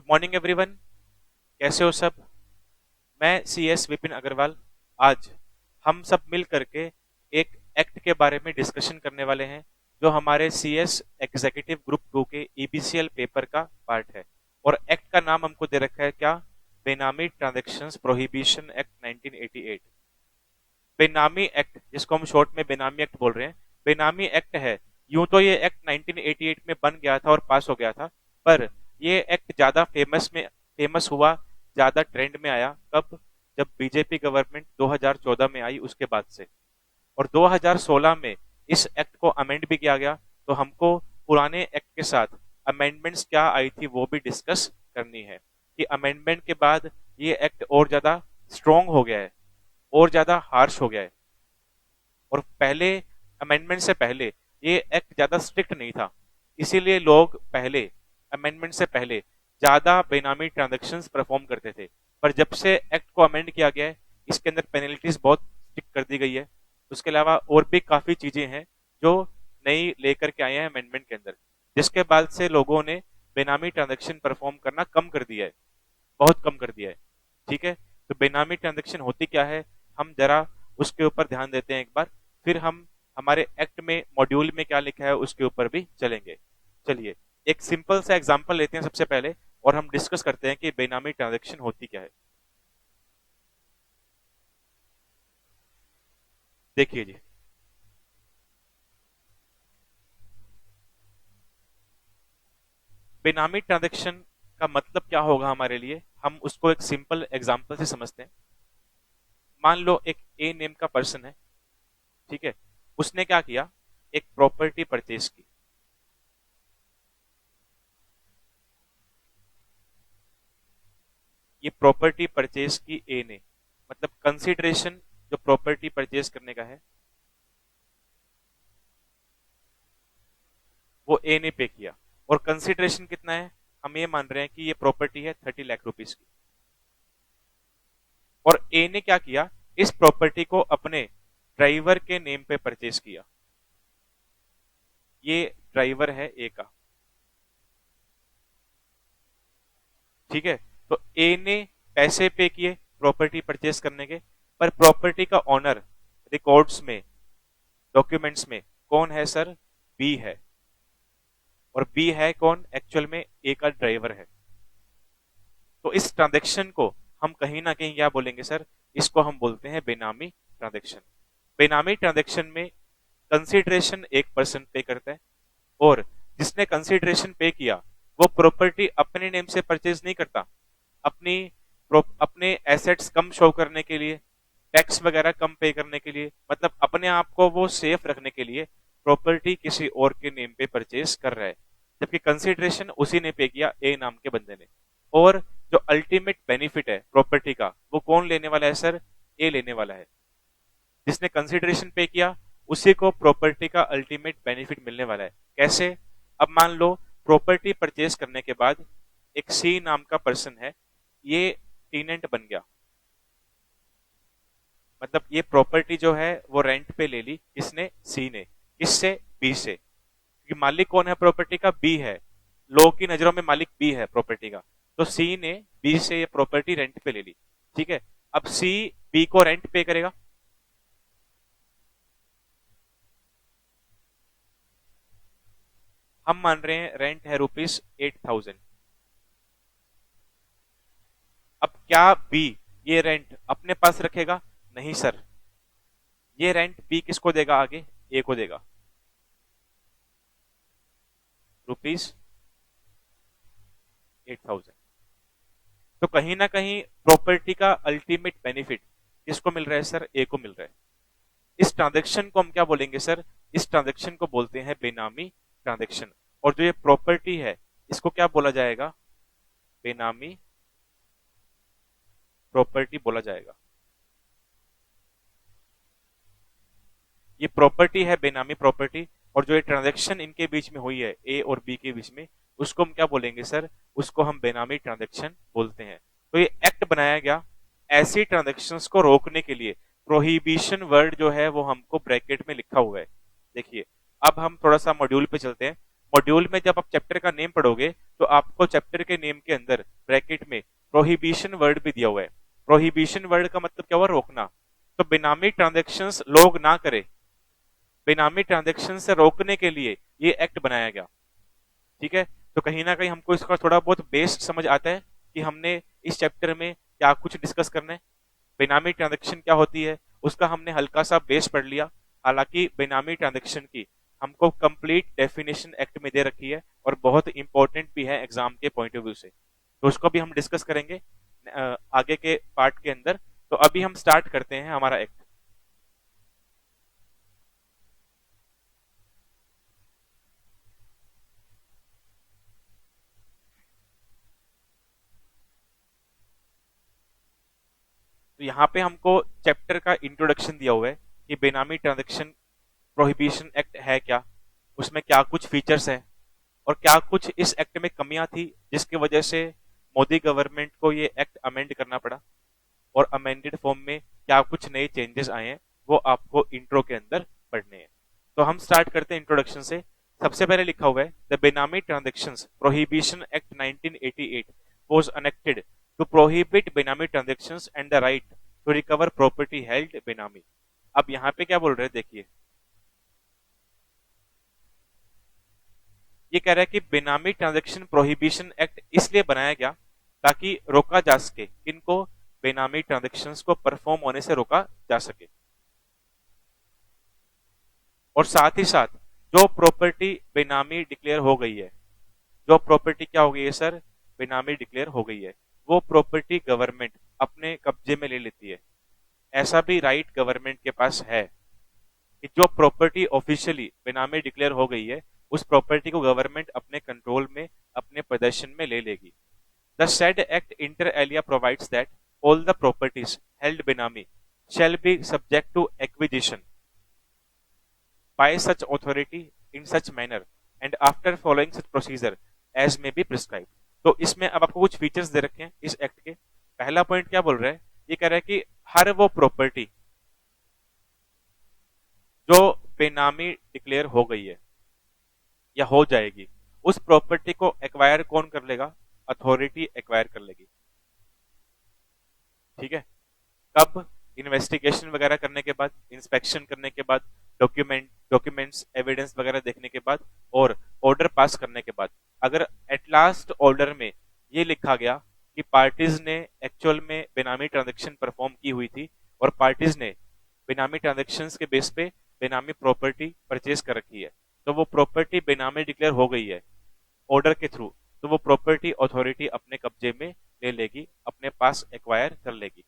Good morning everyone. कैसे हो सब? मैं सी एस विपिन अग्रवाल। आज हम सब मिल करके एक एक्ट के बारे में डिस्कशन करने वाले हैं जो हमारे सी एस एग्जीक्यूटिव ग्रुप 2 के ईबीसीएल पेपर का पार्ट है। और एक्ट का नाम हमको दे रखा है क्या? बेनामी ट्रांजैक्शंस प्रोहिबिशन एक्ट 1988। बेनामी एक्ट, जिसको हम शॉर्ट में बेनामी एक्ट बोल रहे हैं, बेनामी एक्ट है। यूं तो ये एक्ट 1988 में बन गया था और पास हो गया था, पर ये एक्ट ज्यादा फेमस हुआ, ज्यादा ट्रेंड में आया कब? जब बीजेपी गवर्नमेंट 2014 में आई उसके बाद से। और 2016 में इस एक्ट को अमेंड भी किया गया। तो हमको पुराने एक्ट के साथ अमेंडमेंट्स क्या आई थी वो भी डिस्कस करनी है कि अमेंडमेंट के बाद ये एक्ट और ज्यादा स्ट्रॉन्ग हो गया है और ज्यादा हार्श हो गया है। और पहले अमेंडमेंट से पहले ये एक्ट ज्यादा स्ट्रिक्ट नहीं था, इसीलिए लोग पहले अमेंडमेंट से पहले ज्यादा बेनामी ट्रांजैक्शंस परफॉर्म करते थे। पर जब से एक्ट को अमेंड किया गया है, इसके अंदर पेनल्टीज बहुत स्ट्रिक्ट कर दी गई है। उसके अलावा और भी काफी चीजें हैं जो नई लेकर के आए हैं अमेंडमेंट के अंदर, जिसके बाद से लोगों ने बेनामी ट्रांजैक्शन परफॉर्म करना कम कर दिया है, बहुत कम कर दिया है। ठीक है, तो बेनामी ट्रांजैक्शन होती क्या है, हम जरा उसके ऊपर ध्यान देते हैं एक बार, फिर हम हमारे एक्ट में मॉड्यूल में क्या लिखा है उसके ऊपर भी चलेंगे। चलिए एक सिंपल सा एग्जांपल लेते हैं सबसे पहले और हम डिस्कस करते हैं कि बेनामी ट्रांजैक्शन होती क्या है। देखिए जी, बेनामी ट्रांजैक्शन का मतलब क्या होगा हमारे लिए, हम उसको एक सिंपल एग्जांपल से समझते हैं। मान लो एक ए नेम का पर्सन है, ठीक है, उसने क्या किया, एक प्रॉपर्टी परचेज की। ये प्रॉपर्टी परचेज की ए ने, मतलब कंसिडरेशन जो प्रॉपर्टी परचेज करने का है वो ए ने पे किया। और कंसिडरेशन कितना है, हम ये मान रहे हैं कि ये प्रॉपर्टी है 30 लाख रुपीस की। और ए ने क्या किया, इस प्रॉपर्टी को अपने ड्राइवर के नेम पे परचेज किया। ये ड्राइवर है ए का, ठीक है। तो ए ने पैसे पे किए प्रॉपर्टी परचेज करने के, पर प्रॉपर्टी का ऑनर रिकॉर्ड्स में, डॉक्यूमेंट्स में कौन है सर? बी है। और बी है कौन एक्चुअल में? ए का ड्राइवर है। तो इस ट्रांजेक्शन को हम कहीं ना कहीं क्या बोलेंगे सर? इसको हम बोलते हैं बेनामी ट्रांजेक्शन। बेनामी ट्रांजेक्शन में कंसिडरेशन एक पर्सन पे करता है और जिसने कंसिडरेशन पे किया वो प्रॉपर्टी अपने नेम से परचेज नहीं करता। अपनी अपने एसेट्स कम शो करने के लिए, टैक्स वगैरह कम पे करने के लिए, मतलब अपने आप को वो सेफ रखने के लिए प्रॉपर्टी किसी और के नेम पे परचेज कर रहा है, जबकि कंसिडरेशन उसी ने पे किया, ए नाम के बंदे ने। और जो अल्टीमेट बेनिफिट है प्रॉपर्टी का वो कौन लेने वाला है सर? ए लेने वाला है। जिसने कंसिडरेशन पे किया उसी को प्रॉपर्टी का अल्टीमेट बेनिफिट मिलने वाला है। कैसे? अब मान लो प्रॉपर्टी परचेज करने के बाद एक सी नाम का पर्सन है, ये टीनेंट बन गया। मतलब ये प्रॉपर्टी जो है वो रेंट पे ले ली किसने? सी ने। किससे? बी से। क्योंकि मालिक कौन है प्रॉपर्टी का? बी है। लोग की नजरों में मालिक बी है प्रॉपर्टी का। तो सी ने बी से ये प्रॉपर्टी रेंट पे ले ली, ठीक है। अब सी बी को रेंट पे करेगा। हम मान रहे हैं रेंट है ₹8,000। अब क्या बी ये रेंट अपने पास रखेगा? नहीं सर, ये रेंट बी किसको देगा? आगे ए को देगा, ₹8,000। तो कहीं ना कहीं प्रॉपर्टी का अल्टीमेट बेनिफिट किसको मिल रहा है सर? ए को मिल रहा है। इस ट्रांजेक्शन को हम क्या बोलेंगे सर? इस ट्रांजेक्शन को बोलते हैं बेनामी ट्रांजेक्शन। और जो ये प्रॉपर्टी है इसको क्या बोला जाएगा? बेनामी प्रॉपर्टी बोला जाएगा। ये प्रॉपर्टी है बेनामी प्रॉपर्टी, और जो ये ट्रांजेक्शन इनके बीच में हुई है ए और बी के बीच में, उसको हम क्या बोलेंगे सर? उसको हम बेनामी ट्रांजेक्शन बोलते हैं। तो ये एक्ट बनाया गया ऐसी ट्रांजेक्शन्स को रोकने के लिए। प्रोहिबिशन वर्ड जो है वो हमको ब्रैकेट में लिखा हुआ है। देखिए अब हम थोड़ा सा मॉड्यूल पे चलते हैं। मॉड्यूल में जब आप चैप्टर का नेम पढ़ोगे तो आपको चैप्टर के नेम के अंदर ब्रैकेट में प्रोहिबिशन वर्ड भी दिया हुआ है। प्रोहिबिशन वर्ड का मतलब क्या हुआ? रोकना। तो बेनामी ट्रांजेक्शन्स लोग ना करें, बेनामी ट्रांजेक्शन से रोकने के लिए ये एक्ट बनाया गया। ठीक है, तो कहीं ना कहीं हमको इसका थोड़ा बहुत बेस समझ आता है कि हमने इस चैप्टर में क्या कुछ डिस्कस करना है, बेनामी ट्रांजेक्शन क्या होती है उसका हमने हल्का सा बेस पढ़ लिया। हालांकि बेनामी ट्रांजेक्शन की हमको कंप्लीट डेफिनेशन एक्ट में दे रखी है और बहुत इंपॉर्टेंट भी है एग्जाम के पॉइंट ऑफ व्यू से, तो उसको भी हम डिस्कस करेंगे आगे के पार्ट के अंदर। तो अभी हम स्टार्ट करते हैं हमारा एक्ट। तो यहाँ पे हमको चैप्टर का इंट्रोडक्शन दिया हुआ है कि बेनामी ट्रांजैक्शन प्रोहिबिशन एक्ट है क्या, उसमें क्या कुछ फीचर्स हैं और क्या कुछ इस एक्ट में कमियां थी जिसकी वजह से मोदी गवर्नमेंट को ये एक्ट अमेंड करना पड़ा, और अमेंडेड फॉर्म में क्या कुछ नए चेंजेस आए हैं वो आपको इंट्रो के अंदर पढ़ने हैं। तो हम स्टार्ट करते हैं इंट्रोडक्शन से। सबसे पहले लिखा हुआ है the benami transactions prohibition act 1988 was enacted to prohibit benami transactions and the right to recover property held benami. अब यहाँ पे क्या बोल रहे हैं देखिए, ये कह रहा है कि बेनामी ट्रांजैक्शन प्रोहिबिशन एक्ट इसलिए बनाया गया ताकि रोका जा सके, किनको? बेनामी ट्रांजैक्शंस को परफॉर्म होने से रोका जा सके। और साथ ही साथ जो प्रॉपर्टी बेनामी डिक्लेयर हो गई है, जो प्रॉपर्टी क्या हो गई है सर? बेनामी डिक्लेयर हो गई है, वो प्रॉपर्टी गवर्नमेंट अपने कब्जे में ले लेती है। ऐसा भी राइट गवर्नमेंट के पास है कि जो प्रॉपर्टी ऑफिशियली बेनामी डिक्लेयर हो गई है उस प्रॉपर्टी को गवर्नमेंट अपने कंट्रोल में, अपने पोजेशन में ले लेगी। The said act inter alia provides that all the properties held benami shall be subject to acquisition by such authority in such manner and after following such procedure as may be prescribed। तो इसमें अब आपको कुछ features दे रखे हैं इस act के। पहला पॉइंट क्या बोल रहा है? ये कह रहा है कि हर वो प्रॉपर्टी जो बेनामी डिक्लेयर हो गई है या हो जाएगी, उस प्रॉपर्टी को एक्वायर कौन कर लेगा? अथॉरिटी एक्वायर कर लेगी। ठीक है, कब? इन्वेस्टिगेशन वगैरह करने के बाद, इंस्पेक्शन करने के बाद, डॉक्यूमेंट्स एविडेंस वगैरह देखने के बाद और ऑर्डर पास करने के बाद। अगर एट लास्ट ऑर्डर में ये लिखा गया कि पार्टीज ने एक्चुअल में बेनामी ट्रांजैक्शन परफॉर्म की हुई थी और पार्टीज ने बेनामी ट्रांजैक्शंस के बेस पे बेनामी प्रॉपर्टी परचेज कर रखी है, तो वो प्रॉपर्टी बेनामी डिक्लेयर हो गई है ऑर्डर के थ्रू, तो वो प्रॉपर्टी अथॉरिटी अपने कब्जे में ले लेगी, अपने पास एक्वायर कर लेगी।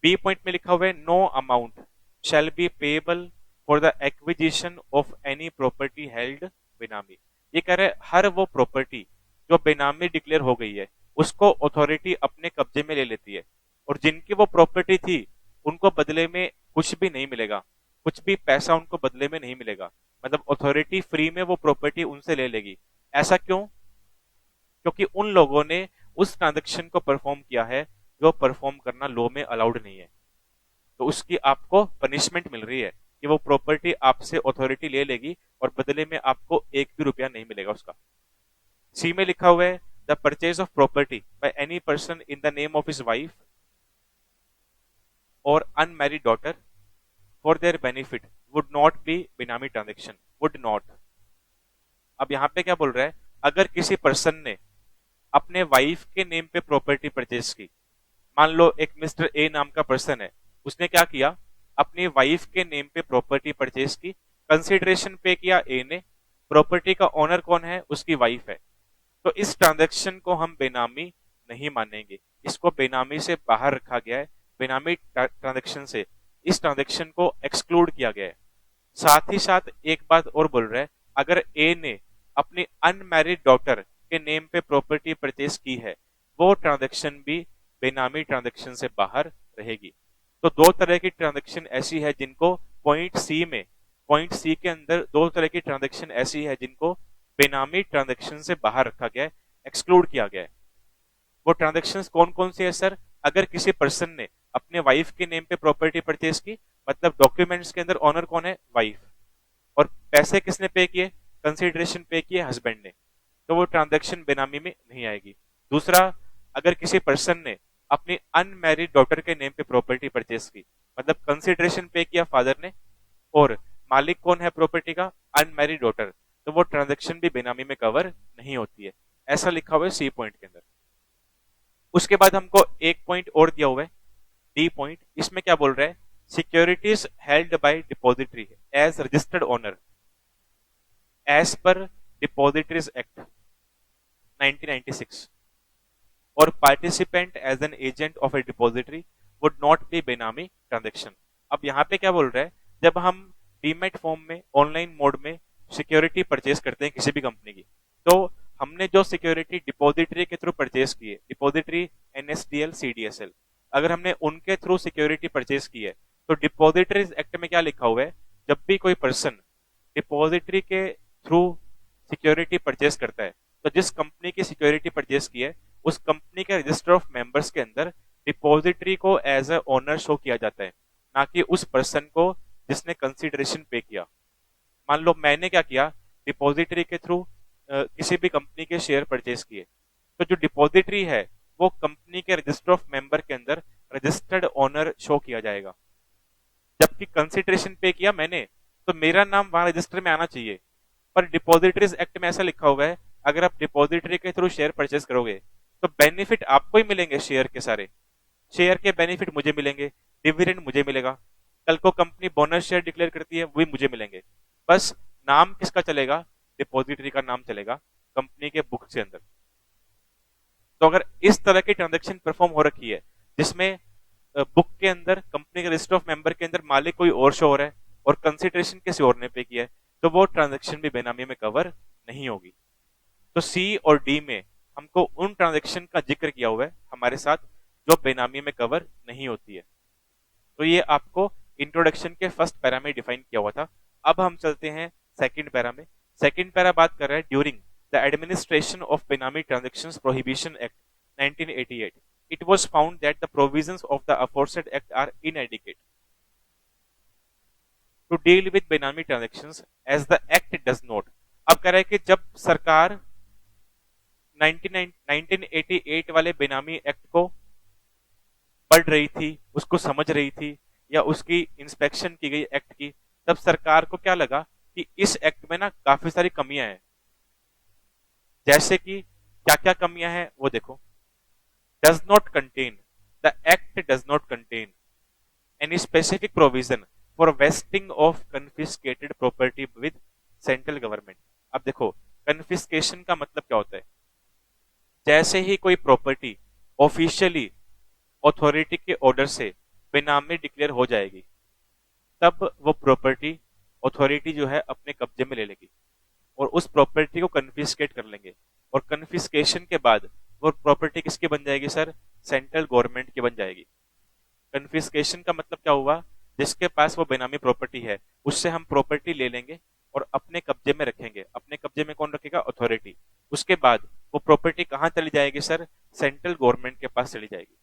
बी पॉइंट में लिखा हुआ है no amount shall be payable for the acquisition of any property held benami. ये कह रहे हर वो प्रॉपर्टी जो बेनामी डिक्लेयर हो गई है उसको अथॉरिटी अपने कब्जे में ले लेती है, और जिनकी वो प्रॉपर्टी थी उनको बदले में कुछ भी नहीं मिलेगा, कुछ भी पैसा उनको बदले में नहीं मिलेगा, मतलब अथॉरिटी फ्री में वो प्रॉपर्टी उनसे ले लेगी। ऐसा क्यों? क्योंकि उन लोगों ने उस ट्रांजैक्शन को परफॉर्म किया है जो परफॉर्म करना लॉ में अलाउड नहीं है, तो उसकी आपको पनिशमेंट मिल रही है कि वो प्रॉपर्टी आपसे अथॉरिटी ले लेगी और बदले में आपको एक भी रुपया नहीं मिलेगा उसका। सी में लिखा हुआ है the purchase of property by any person in the name of his wife or unmarried daughter for their benefit would not be benami transaction, would not. अब यहां पे क्या बोल रहा है? अगर किसी पर्सन ने अपने वाइफ के नेम पे प्रॉपर्टी परचेज की, मान लो एक मिस्टर ए नाम का पर्सन है, उसने क्या किया? अपनी वाइफ के नेम पे प्रॉपर्टी परचेज की, कंसिडरेशन पे किया ए ने, प्रॉपर्टी का ओनर कौन है? उसकी वाइफ है, तो इस ट्रांजैक्शन को हम बेनामी नहीं मानेंगे, इसको बेनामी से बाहर रखा गया है, बेनामी ट्रांजैक्शन से इस ट्रांजैक्शन को एक्सक्लूड किया गया है। साथ ही साथ एक बात और बोल रहा है, अगर ए ने अपनी अनमैरिड डॉटर के नेम पे प्रॉपर्टी परचेज की है, वो ट्रांजैक्शन भी बेनामी ट्रांजैक्शन से बाहर रहेगी। तो दो तरह की ट्रांजैक्शन ऐसी है जिनको पॉइंट सी के अंदर दो तरह की ट्रांजैक्शन ऐसी है जिनको बेनामी ट्रांजैक्शन से बाहर रखा गया है, एक्सक्लूड किया गया है। वो ट्रांजैक्शंस कौन कौन सी है सर? अगर किसी पर्सन ने अपने वाइफ के नेम पे प्रॉपर्टी परचेज की, मतलब डॉक्यूमेंट्स के अंदर ऑनर कौन है? वाइफ, और पैसे किसने पे किए? कंसिडरेशन पे की है हस्बैंड ने, तो वो ट्रांजैक्शन बेनामी में नहीं आएगी। दूसरा, अगर किसी पर्सन ने अपनी अनमैरिड डॉटर के नेम पे प्रॉपर्टी परचेस की, मतलब कंसिडरेशन पे किया फादर ने और मालिक कौन है प्रॉपर्टी का, अनमैरिड डॉटर, तो वो ट्रांजैक्शन भी बेनामी में कवर नहीं होती है। ऐसा लिखा हुआ है सी पॉइंट के अंदर। उसके बाद हमको एक पॉइंट और दिया हुआ है, डी पॉइंट। इसमें क्या बोल रहा है, securities held by depository as registered owner as per depositories act 1996 और participant as an agent of a depository would not be benami transaction. अब यहाँ पे क्या बोल रहा है, जब हम डीमेट फॉर्म में ऑनलाइन मोड में सिक्योरिटी परचेस करते हैं किसी भी कंपनी की, तो हमने जो सिक्योरिटी डिपॉजिटरी के थ्रू परचेस की है, डिपॉजिटरी एनएसडीएल सीडीएसएल, अगर हमने उनके थ्रू सिक्योरिटी परचेस की है, तो डिपॉजिटरीज एक्ट में क्या लिखा हुआ है, जब भी कोई पर्सन डिपॉजिटरी के थ्रू सिक्योरिटी परचेस करता है, तो जिस कंपनी की सिक्योरिटी परचेस की है उस कंपनी के रजिस्टर ऑफ मेंबर्स के अंदर डिपॉजिटरी को एज अ ओनर शो किया जाता है, ना कि उस पर्सन को जिसने कंसिडरेशन पे किया। मान लो मैंने क्या किया, डिपॉजिटरी के थ्रू किसी भी कंपनी के शेयर परचेस किए, तो जो डिपॉजिटरी है वो कंपनी के रजिस्टर ऑफ मेंबर के अंदर रजिस्टर्ड ओनर शो किया जाएगा। जबकि कंसिडरेशन पे किया मैंने, तो मेरा नाम वहां रजिस्टर में आना चाहिए, पर डिपॉजिटरीज एक्ट में ऐसा लिखा हुआ है, अगर आप डिपॉजिटरी के थ्रू शेयर परचेस करोगे तो बेनिफिट आपको ही मिलेंगे, शेयर के सारे शेयर के बेनिफिट मुझे मिलेंगे, डिविडेंड मुझे मिलेगा, कल को कंपनी बोनस शेयर डिक्लेयर करती है वो भी मुझे मिलेंगे, बस नाम किसका चलेगा, डिपॉजिटरी का नाम चलेगा कंपनी के बुक के अंदर। तो अगर इस तरह की ट्रांजेक्शन परफॉर्म हो रखी है जिसमें बुक के अंदर कंपनी के रजिस्टर ऑफ मेंबर के अंदर मालिक कोई और शो हो रहा है और कंसिडरेशन किसी और ने पे किया है, तो वो ट्रांजेक्शन भी बेनामी में कवर नहीं होगी। तो सी और डी में हमको उन ट्रांजेक्शन का जिक्र किया हुआ है हमारे साथ जो बेनामी में कवर नहीं होती है। तो ये आपको इंट्रोडक्शन के फर्स्ट पैरा में डिफाइन किया हुआ था। अब हम चलते हैं सेकंड पैरा में। सेकंड पैरा बात कर रहा है during the administration of benami transactions prohibition act 1988 it was found that the provisions of the aforesaid act are inadequate to deal with बेनामी transactions as the act does not। अब कह रहा है कि जब सरकार 1988 वाले बेनामी एक्ट को पढ़ रही थी, उसको समझ रही थी या उसकी इंस्पेक्शन की गई एक्ट की, तब सरकार को क्या लगा कि इस एक्ट में ना काफी सारी कमियां हैं। जैसे कि क्या क्या कमियां हैं वो देखो। does not contain, the act does not contain any specific provision for vesting of confiscated property with central government। अब देखो कन्फिस्केशन का मतलब क्या होता है, जैसे ही कोई प्रॉपर्टी ऑफिशियली अथॉरिटी के ऑर्डर से बेनामी डिक्लेयर हो जाएगी, तब वो प्रॉपर्टी अथॉरिटी जो है अपने कब्जे में ले लेगी और उस प्रॉपर्टी को कन्फिस्केट कर लेंगे, और कन्फिस्केशन के बाद वो प्रॉपर्टी किसकी बन जाएगी सर, सेंट्रल गवर्नमेंट की बन जाएगी। कन्फिस्केशन का मतलब क्या हुआ, जिसके पास वो बेनामी प्रॉपर्टी है उससे हम प्रॉपर्टी ले लेंगे और अपने कब्जे में रखेंगे। अपने कब्जे में कौन रखेगा, अथॉरिटी। उसके बाद वो प्रॉपर्टी कहां चली जाएगी सर, सेंट्रल गवर्नमेंट के पास चली जाएगी।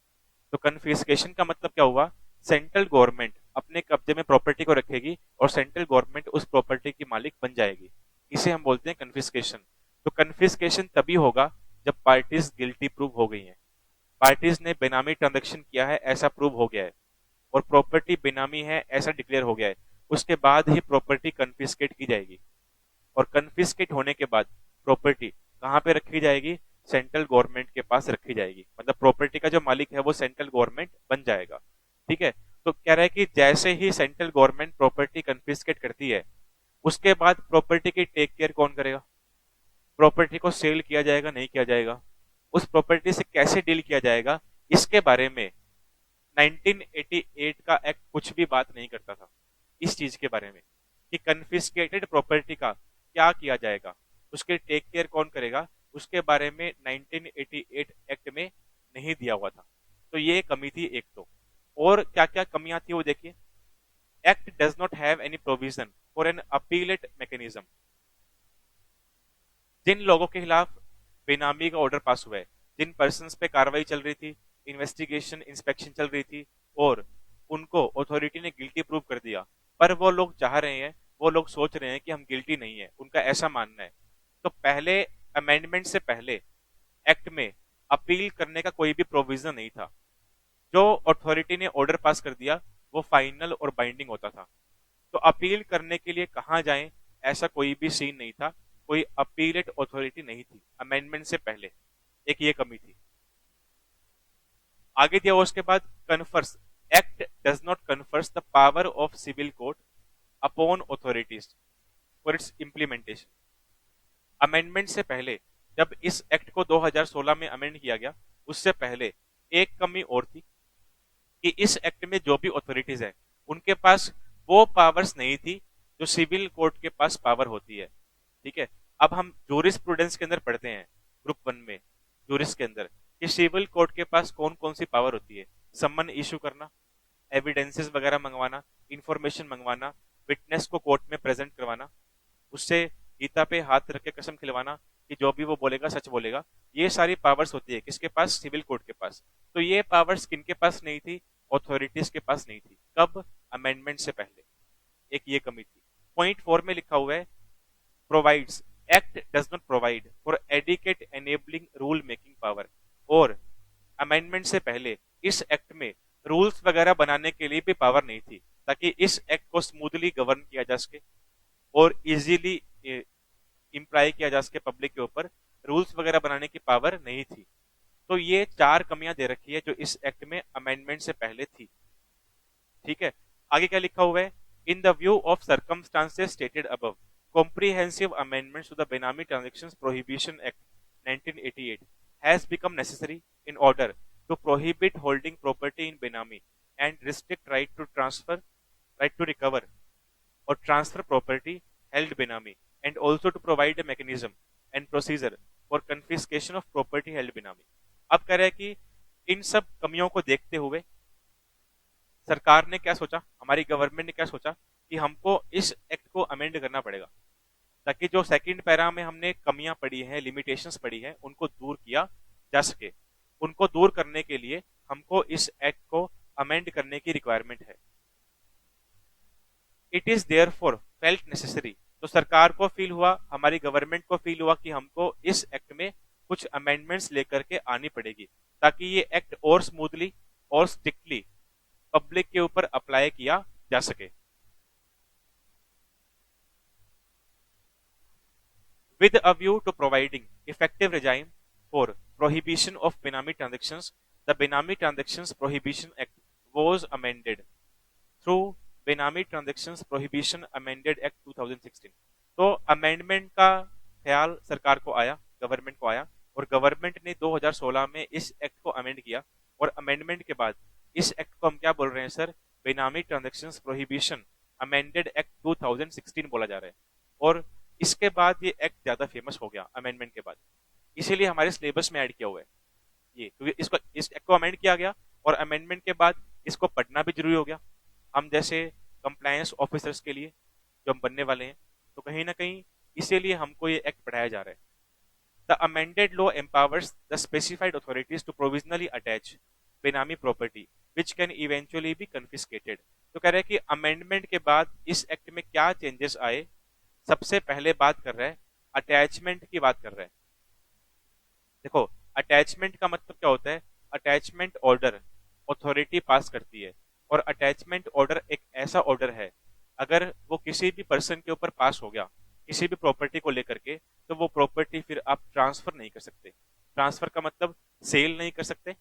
तो कन्फिस्केशन का मतलब क्या हुआ, सेंट्रल गवर्नमेंट अपने कब्जे में प्रॉपर्टी को रखेगी और सेंट्रल गवर्नमेंट उस प्रॉपर्टी की मालिक बन जाएगी। इसे हम बोलते हैं कन्फिस्केशन। तो कन्फिस्केशन तभी होगा जब पार्टीज गिल्टी प्रूव हो गई हैं, पार्टीज ने बेनामी ट्रांजैक्शन किया है ऐसा प्रूव हो गया है और प्रॉपर्टी बेनामी है ऐसा डिक्लेयर हो गया है, उसके बाद ही प्रॉपर्टी कन्फिस्केट की जाएगी। और कन्फिस्केट होने के बाद प्रॉपर्टी कहां पे रखी जाएगी, सेंट्रल गवर्नमेंट के पास रखी जाएगी, मतलब प्रॉपर्टी का जो मालिक है वो सेंट्रल गवर्नमेंट बन जाएगा। ठीक है, तो कह रहा है कि जैसे ही सेंट्रल गवर्नमेंट प्रॉपर्टी कन्फिस्केट करती है, उसके बाद प्रॉपर्टी की टेक केयर कौन करेगा, प्रॉपर्टी को सेल किया जाएगा नहीं किया जाएगा, उस प्रॉपर्टी से कैसे डील किया जाएगा, इसके बारे में 1988 का एक्ट कुछ भी बात नहीं करता था। इस चीज के बारे में कि कन्फिस्केटेड प्रॉपर्टी का क्या किया जाएगा, उसके टेक केयर कौन करेगा, उसके बारे में 1988 एक्ट में नहीं दिया हुआ था। तो ये कमी थी एक। तो और क्या क्या कमियां थी वो देखिए। Act does not have any provision for an appellate mechanism. जिन लोगों के खिलाफ बेनामी का ऑर्डर पास हुआ है, जिन पर्सन्स पे कार्रवाई चल रही थी, इन्वेस्टिगेशन इंस्पेक्शन चल रही थी और उनको अथॉरिटी ने गिल्टी प्रूव कर दिया, पर वो लोग चाह रहे हैं वो लोग सोच रहे हैं कि हम गिल्टी नहीं है, उनका ऐसा मानना है। तो पहले अमेंडमेंट से पहले एक्ट में अपील करने का कोई भी प्रोविजन नहीं था। जो अथॉरिटी ने ऑर्डर पास कर दिया वो फाइनल और बाइंडिंग होता था। तो अपील करने के लिए कहाँ जाएं, ऐसा कोई भी सीन नहीं था, कोई अपीलेट अथॉरिटी नहीं थी अमेंडमेंट से पहले। एक ये कमी थी। आगे दिया उसके बाद confers, act does not confers the power of civil court upon authorities for its implementation. Amendment से पहले जब इस एक्ट को 2016 में अमेंड किया गया, उससे पहले एक कमी और थी कि इस एक्ट में जो भी अथॉरिटीज है उनके पास वो पावर्स नहीं थी जो सिविल कोर्ट के पास पावर होती है। ठीक है, अब हम जूरिस्प्रूडेंस के अंदर पढ़ते हैं ग्रुप 1 में, जूरिस के अंदर, कि सिविल कोर्ट के पास कौन कौन सी पावर होती है। सम्मन इशू करना, एविडेंसेस वगैरह मंगवाना, इंफॉर्मेशन मंगवाना, विटनेस को कोर्ट में प्रेजेंट करवाना, उससे गीता पे हाथ रख के कसम खिलवाना कि जो भी वो बोलेगा सच बोलेगा। ये सारी पावर्स होती है किसके पास, सिविल कोर्ट के पास। तो ये पावर्स किनके पास नहीं थी, अथॉरिटीज के पास नहीं थी। कब, अमेंडमेंट से पहले। एक ये कमी थी। पॉइंट 4 में लिखा हुआ है provides, act does not provide for adequate enabling rule making power. और अमेंडमेंट से पहले इस एक्ट में रूल्स वगैरह बनाने के लिए भी पावर नहीं थी, ताकि इस एक्ट को स्मूथली गवर्न किया जा सके और इजीली इम्प्लाई किया जा सके पब्लिक के ऊपर। रूल्स वगैरह बनाने की पावर नहीं थी। तो ये 4 कमियां दे रखी है जो इस एक्ट में अमेंडमेंट से पहले थी। ठीक है, आगे क्या लिखा हुआ है, in the view of circumstances stated above, comprehensive amendments to the Benami Transactions Prohibition Act 1988 has become necessary in order to prohibit holding property in Benami and restrict right to transfer, right to recover or transfer property held Benami, and also to provide a mechanism and procedure for confiscation of property held Benami। अब कह रहा है कि इन सब कमियों को देखते हुए सरकार ने क्या सोचा, हमारी गवर्नमेंट ने क्या सोचा कि हमको इस एक्ट को अमेंड करना पड़ेगा, ताकि जो सेकंड पैरा में हमने कमियां पड़ी हैं, लिमिटेशंस पड़ी हैं, उनको दूर किया जा सके। उनको दूर करने के लिए हमको इस एक्ट को अमेंड करने की रिक्वायरमेंट है। It is therefore felt necessary, तो सरकार को फील हुआ, हमारी गवर्नमेंट को फील हुआ कि हमको इस एक्ट में कुछ अमेंडमेंट्स लेकर के आनी पड़ेगी, ताकि ये एक्ट और स्मूथली और स्ट्रिक्टली पब्लिक के ऊपर अप्लाई किया जा सके। With a view to providing effective regime for prohibition of Benami transactions, the Benami Transactions Prohibition Act was amended through Benami Transactions Prohibition Amended Act 2016। तो अमेंडमेंट का ख्याल सरकार को आया, गवर्नमेंट को आया, और गवर्नमेंट ने 2016 में इस एक्ट को अमेंड किया। और अमेंडमेंट के बाद इस एक्ट को हम क्या बोल रहे हैं सर, बेनामी ट्रांजैक्शंस प्रोहिबिशन अमेंडेड एक्ट 2016 बोला जा रहा है। और इसके बाद ये एक्ट ज्यादा फेमस हो गया अमेंडमेंट के बाद, इसीलिए हमारे सिलेबस में ऐड किया हुआ है ये, क्योंकि इसको, इस एक्ट को अमेंड किया गया और अमेंडमेंट के बाद इसको पढ़ना भी जरूरी हो गया हम जैसे कंप्लायंस ऑफिसर्स के लिए जो हम बनने वाले हैं। तो कहीं ना कहीं इसीलिए हमको ये एक्ट पढ़ाया जा रहा है। The amended law empowers the specified authorities to provisionally attach benami property which can eventually be confiscated. तो कह रहे हैं कि अमेंडमेंट के बाद इस एक्ट में क्या चेंजेस आए। सबसे पहले बात कर रहा है अटैचमेंट की, बात कर रहा है। देखो अटैचमेंट का मतलब क्या होता है, अटैचमेंट ऑर्डर अथॉरिटी पास करती है, और अटैचमेंट ऑर्डर एक ऐसा ऑर्डर है अगर वो किसी भी पर्सन के ऊपर पास हो गया किसी भी प्रॉपर्टी को लेकर के, तो वो प्रॉपर्टी फिर आप ट्रांसफर नहीं कर सकते। ट्रांसफर का मतलब सेल नहीं कर सकते,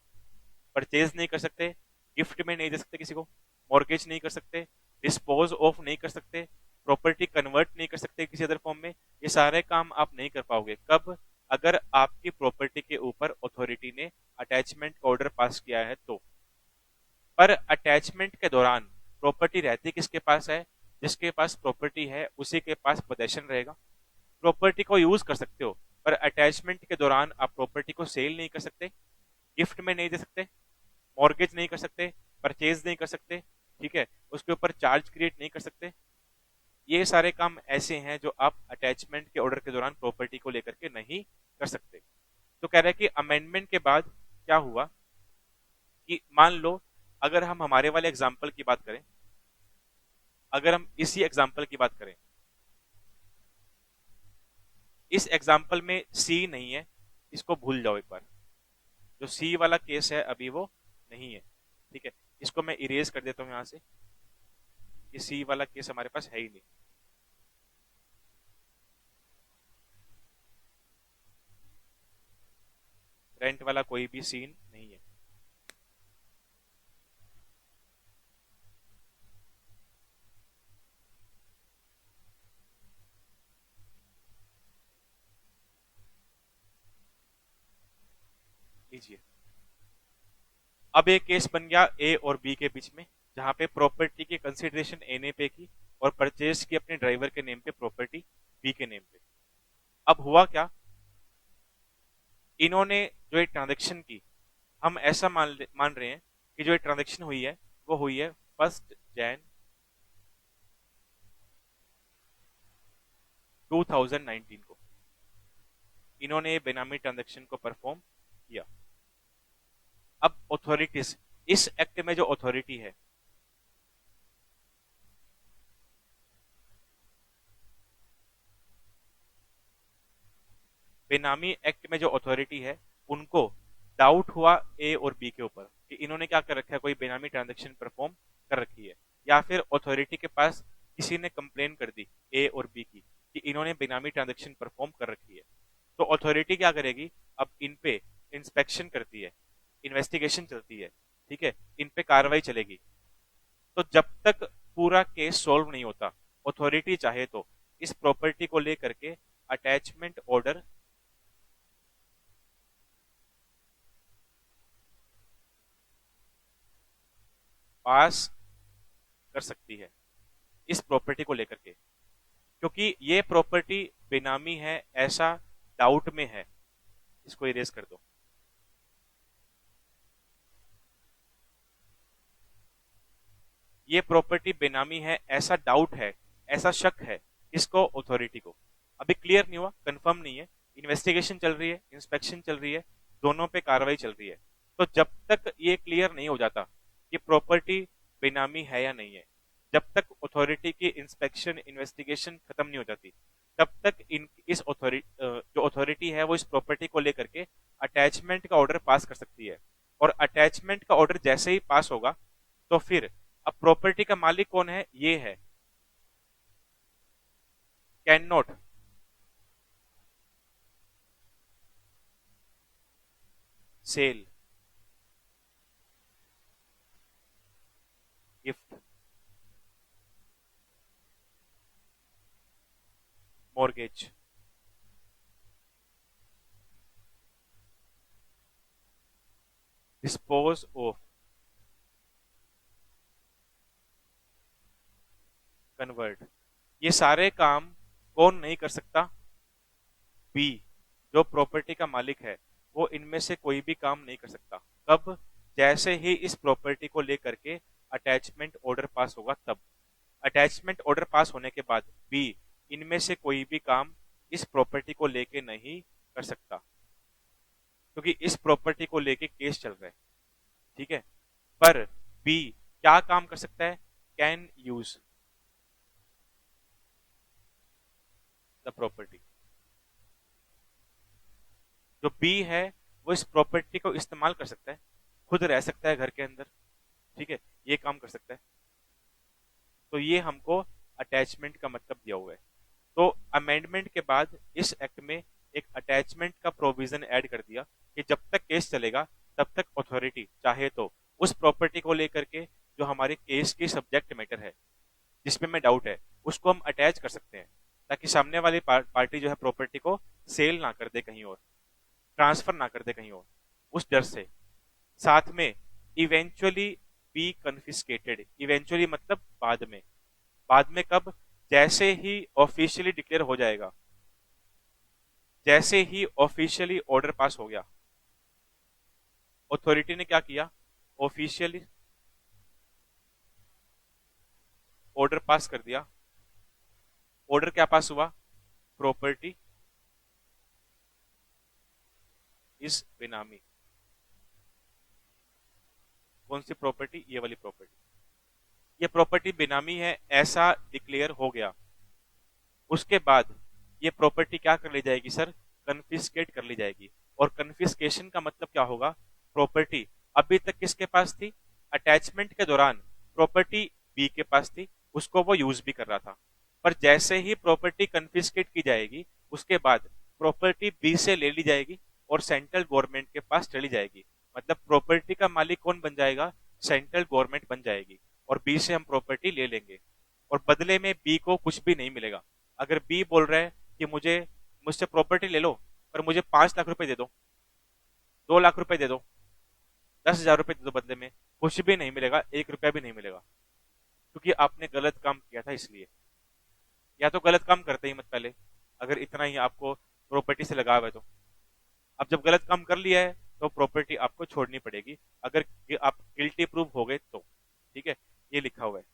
परचेज नहीं कर सकते, गिफ्ट में नहीं दे सकते किसी को, मॉर्गेज नहीं कर सकते, डिस्पोज ऑफ नहीं कर सकते, प्रॉपर्टी कन्वर्ट नहीं कर सकते किसी अदर फॉर्म में। ये सारे काम आप नहीं कर पाओगे। कब, अगर आपकी प्रॉपर्टी के ऊपर अथॉरिटी ने अटैचमेंट ऑर्डर पास किया है तो। पर अटैचमेंट के दौरान प्रॉपर्टी रहती किसके पास है, जिसके पास प्रॉपर्टी है उसी के पास पोजेशन रहेगा। प्रॉपर्टी को यूज कर सकते हो, पर अटैचमेंट के दौरान आप प्रॉपर्टी को सेल नहीं कर सकते, गिफ्ट में नहीं दे सकते, मॉर्गेज नहीं कर सकते, परचेज नहीं कर सकते, ठीक है, उसके ऊपर चार्ज क्रिएट नहीं कर सकते। ये सारे काम ऐसे हैं जो आप अटैचमेंट के ऑर्डर के दौरान प्रॉपर्टी को लेकर के नहीं कर सकते। तो कह रहे हैं कि अमेंडमेंट के बाद क्या हुआ कि मान लो अगर हम हमारे वाले एग्जाम्पल की बात करें, अगर हम इसी एग्जाम्पल की बात करें इस एग्जाम्पल में सी नहीं है, इसको भूल जाओ एक बार। जो सी वाला केस है अभी वो नहीं है, ठीक है। इसको मैं इरेज कर देता हूं यहां से, ये सी वाला केस हमारे पास है ही नहीं। रेंट वाला कोई भी सीन नहीं है। लीजिए, अब एक केस बन गया ए और बी के बीच में, जहां पे प्रॉपर्टी की कंसिडरेशन ए ने पे की और परचेज की अपने ड्राइवर के नेम पे प्रॉपर्टी बी के नेम पे। अब हुआ क्या, इन्होंने जो एक ट्रांजेक्शन की, हम ऐसा मान रहे हैं कि जो एक ट्रांजेक्शन हुई है वो हुई है 1 जनवरी 2019 को। इन्होंने बेनामी ट्रांजेक्शन को परफॉर्म किया। अब अथॉरिटीज, इस एक्ट में जो अथॉरिटी है, बेनामी एक्ट में जो अथॉरिटी है, उनको डाउट हुआ ए और बी के ऊपर कि इन्होंने क्या कर रखा है, कोई बेनामी ट्रांजेक्शन परफॉर्म कर रखी है, या फिर अथॉरिटी के पास किसी ने कंप्लेन कर दी ए और बी की कि इन्होंने बेनामी ट्रांजेक्शन परफॉर्म कर रखी है। तो अथॉरिटी क्या करेगी, अब इन पे इंस्पेक्शन करती है, इन्वेस्टिगेशन चलती है, ठीक है, इन पे कार्रवाई चलेगी। तो जब तक पूरा केस सॉल्व नहीं होता, अथॉरिटी चाहे तो इस प्रॉपर्टी को लेकर के अटैचमेंट ऑर्डर पास कर सकती है इस प्रॉपर्टी को लेकर के, क्योंकि ये प्रॉपर्टी बेनामी है ऐसा डाउट में है। इसको इरेज कर दो। ये प्रॉपर्टी बेनामी है ऐसा डाउट है, ऐसा शक है इसको, अथॉरिटी को। अभी क्लियर नहीं हुआ, कंफर्म नहीं है, इन्वेस्टिगेशन चल रही है, इंस्पेक्शन चल रही है, दोनों पे कार्रवाई चल रही है। तो जब तक ये क्लियर नहीं हो जाता कि प्रॉपर्टी बेनामी है या नहीं है, जब तक अथॉरिटी की इंस्पेक्शन इन्वेस्टिगेशन खत्म नहीं हो जाती, तब तक इस अथॉरिटी, जो अथॉरिटी है वो इस प्रॉपर्टी को लेकर के अटैचमेंट का ऑर्डर पास कर सकती है। और अटैचमेंट का ऑर्डर जैसे ही पास होगा, तो फिर अब प्रॉपर्टी का मालिक कौन है, ये है, can not sell, gift, mortgage, dispose of, convert. ये सारे काम कौन नहीं कर सकता, बी, जो प्रॉपर्टी का मालिक है, वो इनमें से कोई भी काम नहीं कर सकता। कब, जैसे ही इस प्रॉपर्टी को लेकर के अटैचमेंट ऑर्डर पास होगा तब। अटैचमेंट ऑर्डर पास होने के बाद बी इनमें से कोई भी काम इस प्रॉपर्टी को लेके नहीं कर सकता, क्योंकि इस प्रॉपर्टी को लेके केस चल रहा है, ठीक है। पर बी क्या काम कर सकता है, कैन यूज द प्रॉपर्टी। जो बी है वो इस प्रॉपर्टी को इस्तेमाल कर सकता है, खुद रह सकता है घर के अंदर, ठीक है, ये काम कर सकता है। तो ये हमको अटैचमेंट का मतलब दिया हुआ है। तो अमेंडमेंट के बाद इस एक्ट में एक अटैचमेंट का प्रोविजन ऐड कर दिया कि जब तक केस चलेगा तब तक अथॉरिटी चाहे तो उस प्रॉपर्टी को लेकर के जो हमारे केस की सब्जेक्ट मैटर है, जिसमें में डाउट है, उसको हम अटैच कर सकते हैं, ताकि सामने वाली पार्टी जो है प्रॉपर्टी को सेल ना कर दे कहीं और, ट्रांसफर ना कर दे कहीं और, उस डर से। साथ में इवेंचुअली बी कन्फिस्केटेड, इवेंचुअली मतलब बाद में। बाद में कब, जैसे ही ऑफिशियली डिक्लेयर हो जाएगा, जैसे ही ऑफिशियली ऑर्डर पास हो गया, अथॉरिटी ने क्या किया, ऑफिशियली ऑर्डर पास कर दिया। ऑर्डर क्या पास हुआ, प्रॉपर्टी इज बेनामी। कौन सी प्रॉपर्टी, ये वाली प्रॉपर्टी, ये प्रॉपर्टी बेनामी है ऐसा डिक्लेयर हो गया। उसके बाद ये प्रॉपर्टी क्या कर ली जाएगी सर, कन्फिस्केट कर ली जाएगी। और कन्फिस्केशन का मतलब क्या होगा, प्रॉपर्टी अभी तक किसके पास थी, अटैचमेंट के दौरान प्रॉपर्टी बी के पास थी, उसको वो यूज भी कर रहा था, पर जैसे ही प्रॉपर्टी कन्फिस्केट की जाएगी उसके बाद प्रॉपर्टी बी से ले ली जाएगी और सेंट्रल गवर्नमेंट के पास चली जाएगी। मतलब प्रॉपर्टी का मालिक कौन बन जाएगा, सेंट्रल गवर्नमेंट बन जाएगी, और बी से हम प्रॉपर्टी ले लेंगे और बदले में बी को कुछ भी नहीं मिलेगा। अगर बी बोल रहा है कि मुझे मुझसे प्रॉपर्टी ले लो पर मुझे 5 लाख रुपए दे दो, 2 लाख रुपए दे दो, 10,000 रुपए दे दो, बदले में कुछ भी नहीं मिलेगा, 1 रुपया भी नहीं मिलेगा, क्योंकि आपने गलत काम किया था इसलिए। या तो गलत काम करते ही मत पहले, अगर इतना ही आपको प्रॉपर्टी से लगाव है तो। अब जब गलत काम कर लिया है तो प्रॉपर्टी आपको छोड़नी पड़ेगी, अगर आप गिल्टी प्रूव हो गए तो। ठीक है, ये लिखा हुआ है।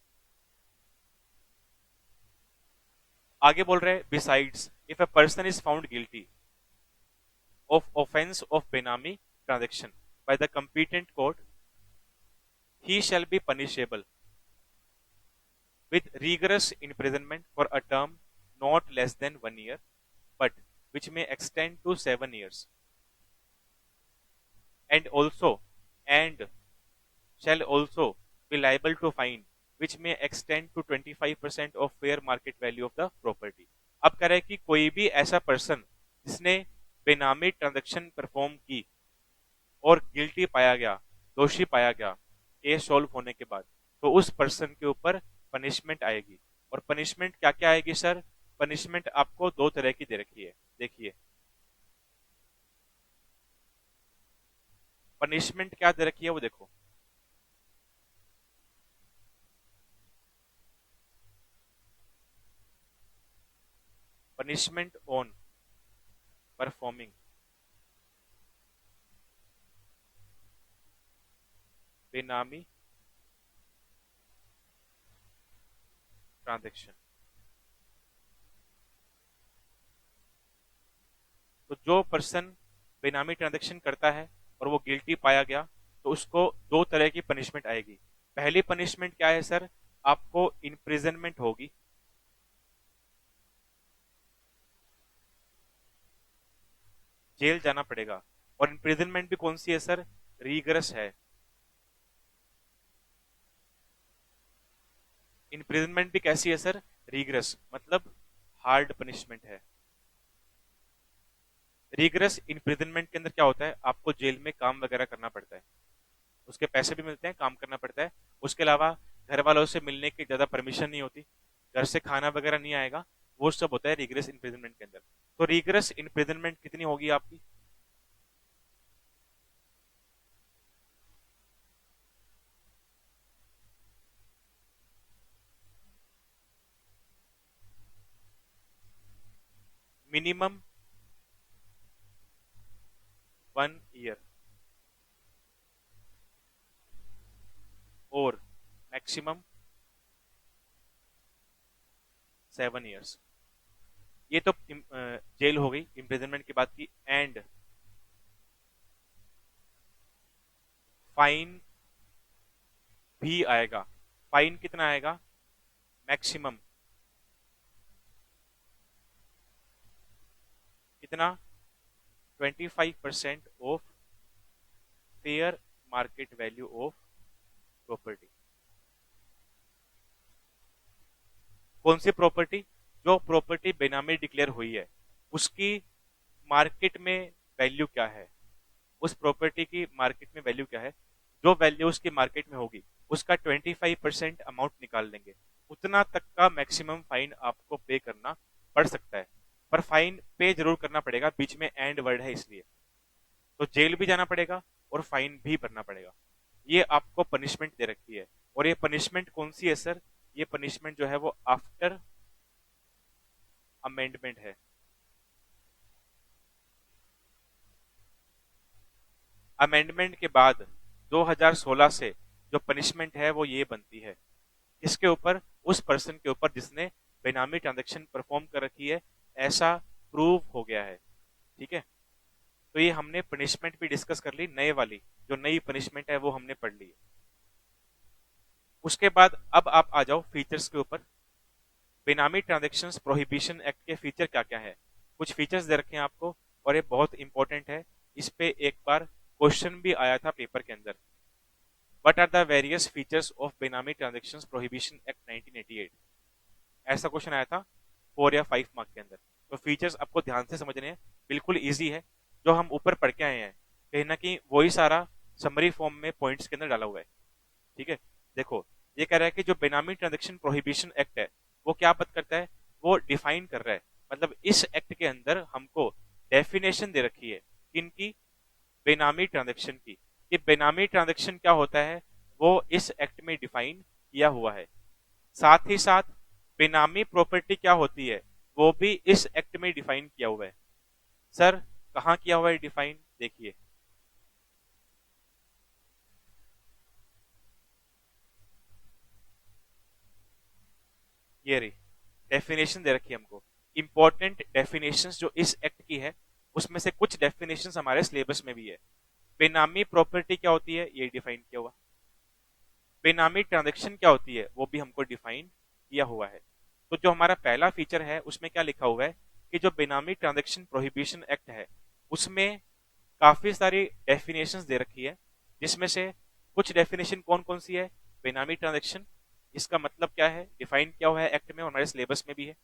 आगे बोल रहे हैं, besides if a person is found guilty of offence of benami transaction by the competent court, he shall be punishable with rigorous imprisonment for a term not less than 1 year, but which may extend to 7 years, and shall also be liable to fine which may extend to 25% of fair market value of the property। अब कह रहे हैं कि कोई भी ऐसा person जिसने बेनामी ट्रांजैक्शन परफॉर्म की और गिल्टी पाया गया, दोषी पाया गया केस सॉल्व होने के बाद, तो उस पर्सन के ऊपर पनिशमेंट आएगी। और पनिशमेंट क्या क्या आएगी सर, पनिशमेंट आपको 2 तरह की दे रखी है, देखिए पनिशमेंट क्या दे रखी है वो देखो। पनिशमेंट ऑन परफॉर्मिंग बेनामी ट्रांजैक्शन। तो जो पर्सन बेनामी ट्रांजैक्शन करता है और वो गिल्टी पाया गया तो उसको 2 तरह की पनिशमेंट आएगी। पहली पनिशमेंट क्या है सर, आपको इम्प्रिजनमेंट होगी, जेल जाना पड़ेगा। और इम्प्रिजनमेंट भी कौन सी है सर, रीगरस है। इम्प्रिजनमेंट भी कैसी है सर, रीगरस, मतलब हार्ड पनिशमेंट है। रीगरस इम्प्रिजनमेंट के अंदर क्या होता है, आपको जेल में काम वगैरह करना पड़ता है, उसके पैसे भी मिलते हैं, काम करना पड़ता है। उसके अलावा घर वालों से मिलने की ज्यादा परमिशन नहीं होती, घर से खाना वगैरह नहीं आएगा, वो सब होता है रीगरस इम्प्रिजनमेंट के अंदर। तो रीगरस इम्प्रिजनमेंट कितनी होगी आपकी, मिनिमम 1 year और मैक्सिमम 7 years। ये तो जेल हो गई इम्प्रिजनमेंट की बात की। एंड फाइन भी आएगा। फाइन कितना आएगा, मैक्सिमम कितना, 25% of fair market value of property. कौन सी प्रॉपर्टी, जो प्रॉपर्टी बेनामी डिक्लेयर हुई है उसकी मार्केट में वैल्यू क्या है, उस प्रॉपर्टी की मार्केट में वैल्यू क्या है, जो वैल्यू उसकी मार्केट में होगी उसका 25% अमाउंट निकाल लेंगे। उतना तक का मैक्सिमम फाइन आपको पे करना पड़ सकता है, पर फाइन पे जरूर करना पड़ेगा, बीच में एंड वर्ड है इसलिए। तो जेल भी जाना पड़ेगा और फाइन भी भरना पड़ेगा। ये आपको पनिशमेंट दे रखी है। और ये पनिशमेंट कौन सी है सर, ये पनिशमेंट जो है वो आफ्टर अमेंडमेंट है। अमेंडमेंट के बाद 2016 से जो पनिशमेंट है वो ये बनती है, इसके ऊपर, उस पर्सन के ऊपर जिसने बेनामी ट्रांजैक्शन परफॉर्म कर रखी है, ऐसा प्रूव हो गया है। ठीक है, तो ये हमने पनिशमेंट भी डिस्कस कर ली, नए वाली जो नई पनिशमेंट है वो हमने पढ़ ली। उसके बाद अब आप आ जाओ फीचर्स के ऊपर। बेनामी ट्रांजैक्शंस प्रोहिबिशन एक्ट के फीचर क्या क्या है, कुछ फीचर्स दे रखे हैं आपको और ये बहुत इंपॉर्टेंट है, इस पे एक बार क्वेश्चन भी आया था पेपर के अंदर। What are the various features of benami transactions prohibition act 1988, ऐसा क्वेश्चन आया था 4 या 5 मार्क के अंदर। तो फीचर्स आपको ध्यान से समझने हैं, बिल्कुल इजी है, जो हम ऊपर पढ़ के आए हैं कहीं ना कहीं वही सारा समरी फॉर्म में पॉइंट्स के अंदर डाला हुआ है। ठीक है, देखो ये कह रहा है कि जो बेनामी ट्रांजैक्शन प्रोहिबिशन एक्ट है वो क्या बात करता है, वो डिफाइन कर रहा है, मतलब इस एक्ट के अंदर हमको डेफिनेशन दे रखी है किनकी, बेनामी ट्रांजैक्शन की, कि बेनामी ट्रांजैक्शन क्या होता है वो इस एक्ट में डिफाइन किया हुआ है। साथ ही साथ बेनामी प्रॉपर्टी क्या होती है वो भी इस एक्ट में डिफाइन किया हुआ है। सर कहाँ किया हुआ है डिफाइन, देखिए ये रही डेफिनेशन दे रखी है हमको, इंपॉर्टेंट डेफिनेशंस जो इस एक्ट की है उसमें से कुछ डेफिनेशंस हमारे सिलेबस में भी है। बेनामी प्रॉपर्टी क्या होती है ये डिफाइन किया हुआ, बेनामी ट्रांजैक्शन क्या होती है वो भी हमको डिफाइन किया हुआ है। तो जो हमारा पहला फीचर है उसमें क्या लिखा हुआ है कि जो बेनामी ट्रांजैक्शन प्रोहिबिशन एक्ट है उसमें काफी सारी डेफिनेशंस दे रखी है, जिसमें से कुछ डेफिनेशन कौन कौन सी है, बेनामी ट्रांजैक्शन इसका मतलब क्या है डिफाइन किया हुआ है एक्ट में और हमारे सिलेबस में भी है।